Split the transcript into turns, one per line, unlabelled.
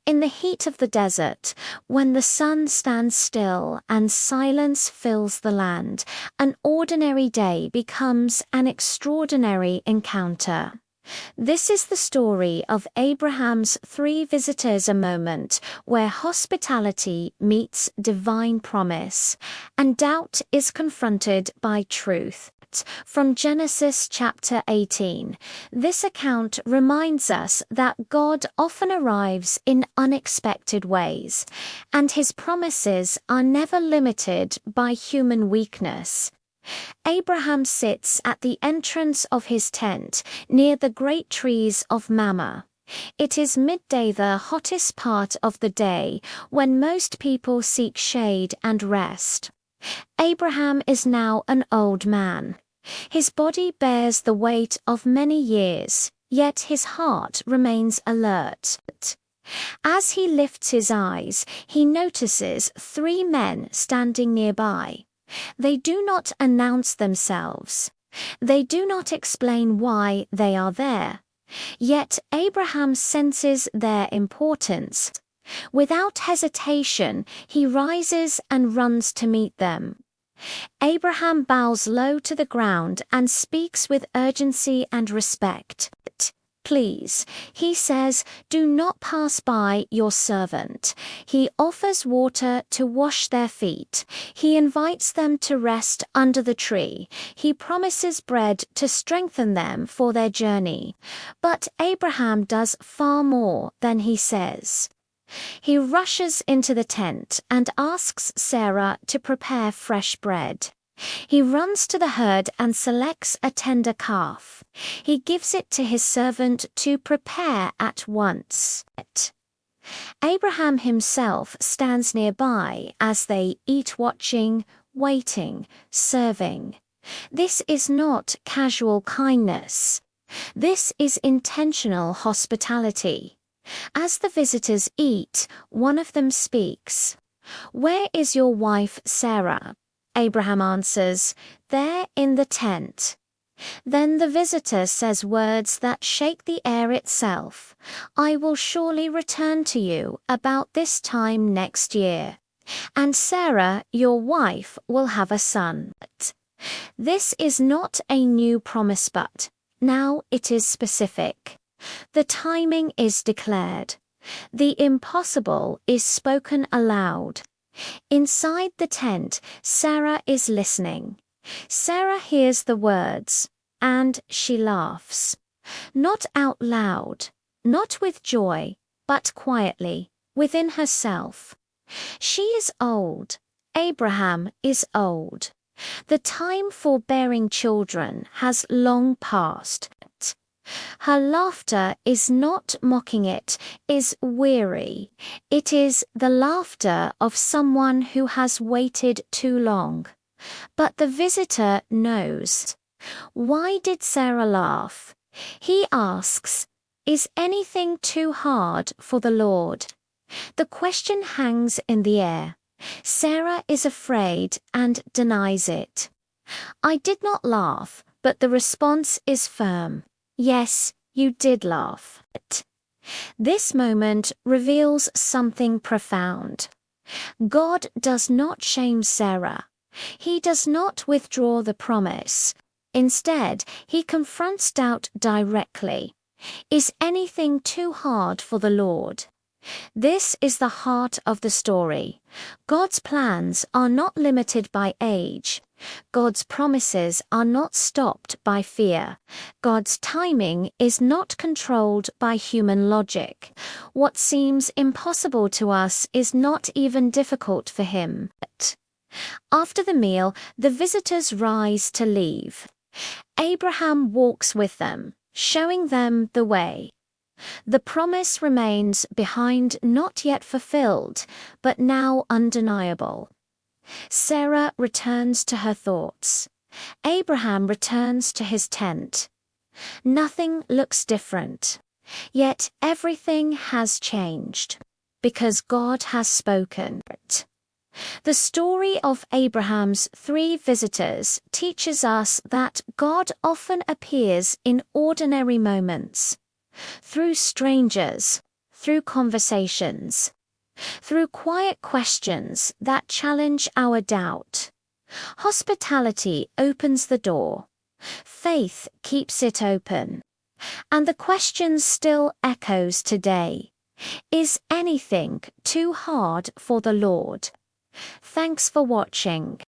In the heat of the desert, when the sun stands still and silence fills the land, an ordinary day becomes an extraordinary encounter. This is the story of Abraham's three visitors, a moment where hospitality meets divine promise, and doubt is confronted by truth. From Genesis chapter 18, this account reminds us that God often arrives in unexpected ways, and his promises are never limited by human weakness. Abraham sits at the entrance of his tent near the great trees of Mamre. It is midday, the hottest part of the day, when most people seek shade and rest. Abraham is now an old man. His body bears the weight of many years, yet his heart remains alert. As he lifts his eyes, he notices three men standing nearby. They do not announce themselves. They do not explain why they are there. Yet Abraham senses their importance. Without hesitation, he rises and runs to meet them. Abraham bows low to the ground and speaks with urgency and respect. "Please," he says, "do not pass by your servant." He offers water to wash their feet. He invites them to rest under the tree. He promises bread to strengthen them for their journey. But Abraham does far more than he says. He rushes into the tent and asks Sarah to prepare fresh bread. He runs to the herd and selects a tender calf. He gives it to his servant to prepare at once. Abraham himself stands nearby as they eat, watching, waiting, serving. This is not casual kindness. This is intentional hospitality. As the visitors eat, one of them speaks. "Where is your wife Sarah?" Abraham answers, "There in the tent." Then the visitor says words that shake the air itself. "I will surely return to you about this time next year, and Sarah, your wife, will have a son." This is not a new promise, but now it is specific. The timing is declared. The impossible is spoken aloud. Inside the tent, Sarah is listening. Sarah hears the words, and she laughs. Not out loud, not with joy, but quietly, within herself. She is old. Abraham is old. The time for bearing children has long passed. Her laughter is not mocking, it is weary. It is the laughter of someone who has waited too long. But the visitor knows. Why did Sarah laugh? He asks, "Is anything too hard for the Lord?" The question hangs in the air. Sarah is afraid and denies it. "I did not laugh," but the response is firm. "Yes, you did laugh." This moment reveals something profound. God does not shame Sarah. He does not withdraw the promise. Instead, he confronts doubt directly. Is anything too hard for the Lord? This is the heart of the story. God's plans are not limited by age. God's promises are not stopped by fear. God's timing is not controlled by human logic. What seems impossible to us is not even difficult for him. After the meal, the visitors rise to leave. Abraham walks with them, showing them the way. The promise remains behind, not yet fulfilled, but now undeniable. Sarah returns to her thoughts. Abraham returns to his tent. Nothing looks different. Yet everything has changed, because God has spoken. The story of Abraham's three visitors teaches us that God often appears in ordinary moments. Through strangers, through conversations, through quiet questions that challenge our doubt. Hospitality opens the door. Faith keeps it open. And the question still echoes today. Is anything too hard for the Lord? Thanks for watching.